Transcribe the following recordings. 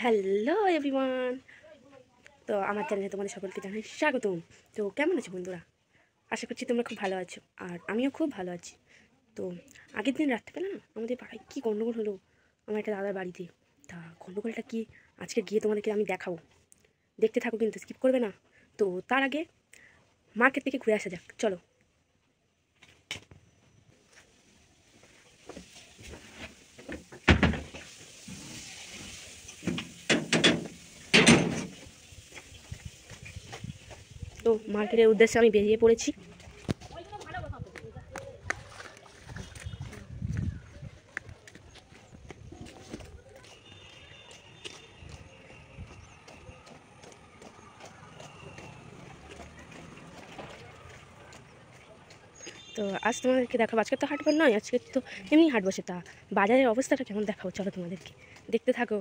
Hello everyone. তো আমার চ্যানেলে তোমাদের সকলকে জানাই স্বাগতম। তো কেমন আছো বন্ধুরা? আশা করছি তোমরা খুব ভালো আছো, আর আমিও খুব ভালো আছি। তো আগের দিন রাত্রেবেলা না আমাদের পাড়ায় কী গণ্ডগোল হলো আমার একটা দাদার বাড়িতে। তা গণ্ডগোলটা কি আজকে গিয়ে তোমাদেরকে আমি দেখাবো, দেখতে থাকো কিন্তু স্কিপ করবে না। তো তার আগে মার্কেট থেকে ঘুরে আসা যাক, চলো। তো মার্কেটের উদ্দেশ্যে আমি বেরিয়ে পড়েছি। তো আজ তোমাদেরকে দেখাবো, আজকে তো হাটবার নয়, আজকে তো এমনি হাট বসে। তা বাজারের অবস্থাটা কেমন দেখাবো, চলো তোমাদেরকে, দেখতে থাকো।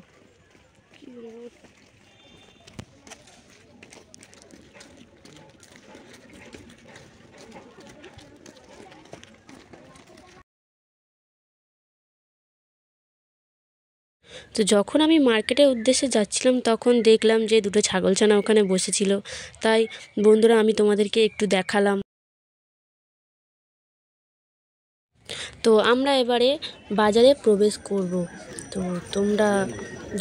তো যখন আমি মার্কেটের উদ্দেশ্যে যাচ্ছিলাম তখন দেখলাম যে দুটো ছাগলছানা ওখানে বসেছিল। তাই বন্ধুরা আমি তোমাদেরকে একটু দেখালাম। তো আমরা এবারে বাজারে প্রবেশ করব। তো তোমরা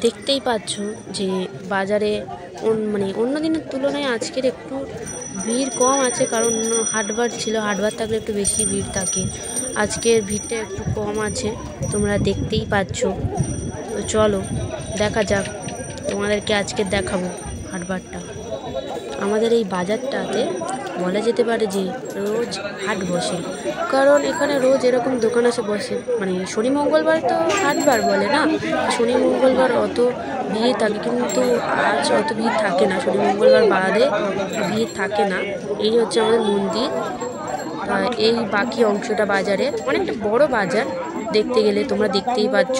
দেখতেই পাচ্ছ যে বাজারে অন্য দিনের তুলনায় আজকের একটু ভিড় কম আছে, কারণ হাটবার ছিল, হাটবার থাকলে একটু বেশি ভিড় থাকে। আজকের ভিড়টা একটু কম আছে, তোমরা দেখতেই পাচ্ছ। তো চলো দেখা যাক, তোমাদেরকে আজকে দেখাবো হাটবারটা। আমাদের এই বাজারটাতে বলা যেতে পারে যে রোজ হাট বসে, কারণ এখানে রোজ এরকম দোকান আসে বসে। শনি মঙ্গলবার তো হাটবার বলে না, শনি মঙ্গলবার অত ভিড় থাকে, কিন্তু আজ অত ভিড় থাকে না, শনি মঙ্গলবার বাদে ভিড় থাকে না। এই হচ্ছে আমাদের মন্দির, এই বাকি অংশটা বাজারে অনেকটা বড় বাজার দেখতে গেলে, তোমরা দেখতেই পাচ্ছ।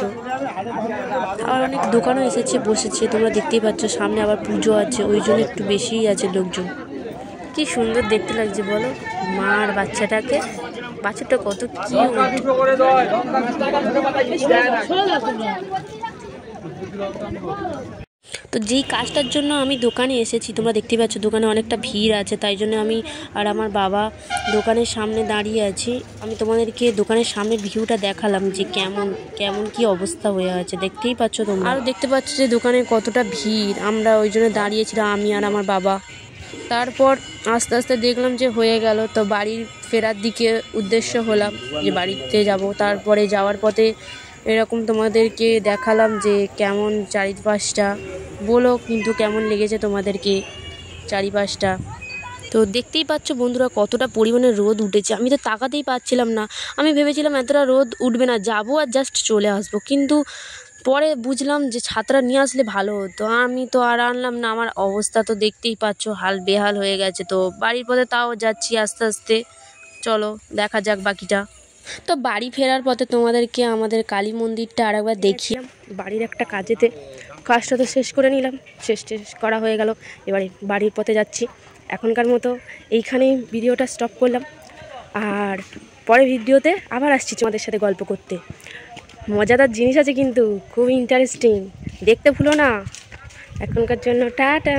আর অনেক দোকানও এসেছে, বসেছে, তোমরা দেখতেই পাচ্ছ। সামনে আবার পুজো আছে, ওই জন্য একটু বেশিই আছে লোকজন। কি সুন্দর দেখতে লাগছে বলো, মা আর বাচ্চাটাকে। বাচ্চাটা কত কিউট। তো যেই কাজটার জন্য আমি দোকানে এসেছি, তোমরা দেখতে পাচ্ছ দোকানে অনেকটা ভিড় আছে, তাই জন্য আমি আর আমার বাবা দোকানের সামনে দাঁড়িয়ে আছি। আমি তোমাদেরকে দোকানের সামনে ভিউটা দেখালাম যে কেমন কি অবস্থা হয়ে আছে, দেখতেই পাচ্ছ তোমরা। আর দেখতে পাচ্ছ যে দোকানে কতটা ভিড়, আমরা ওই জন্য দাঁড়িয়েছিলাম আমি আর আমার বাবা। তারপর আস্তে আস্তে দেখলাম যে হয়ে গেল, তো বাড়ির ফেরার দিকে উদ্দেশ্য হলাম যে বাড়িতে যাব। তারপরে যাওয়ার পথে এরকম তোমাদেরকে দেখালাম যে কেমন চারিপাশটা, বলো কিন্তু কেমন লেগেছে তোমাদেরকে চারিপাশটা। তো দেখতেই পাচ্ছ বন্ধুরা কতটা পরিমাণে রোদ উঠেছে, আমি তো তাকাতেই পাচ্ছিলাম না। আমি ভেবেছিলাম এতটা রোদ উঠবে না, যাবো আর জাস্ট চলে আসবো, কিন্তু পরে বুঝলাম যে ছাতাটা নিয়ে আসলে ভালো হতো। আমি তো আর আনলাম না, আমার অবস্থা তো দেখতেই পাচ্ছ, হাল বেহাল হয়ে গেছে। তো বাড়ির পথে তাও যাচ্ছি আস্তে আস্তে, চলো দেখা যাক বাকিটা। তো বাড়ি ফেরার পথে তোমাদেরকে আমাদের কালী মন্দিরটা আরেকবার দেখিয়ে, বাড়ির একটা কাজটা তো শেষ করে নিলাম, শেষ করা হয়ে গেল। এবারে বাড়ির পথে যাচ্ছি। এখনকার মতো এইখানেই ভিডিওটা স্টপ করলাম, আর পরে ভিডিওতে আবার আসছি তোমাদের সাথে গল্প করতে। মজাদার জিনিস আছে কিন্তু, খুব ইন্টারেস্টিং, দেখতে ভুলো না। এখনকার জন্য টাটা।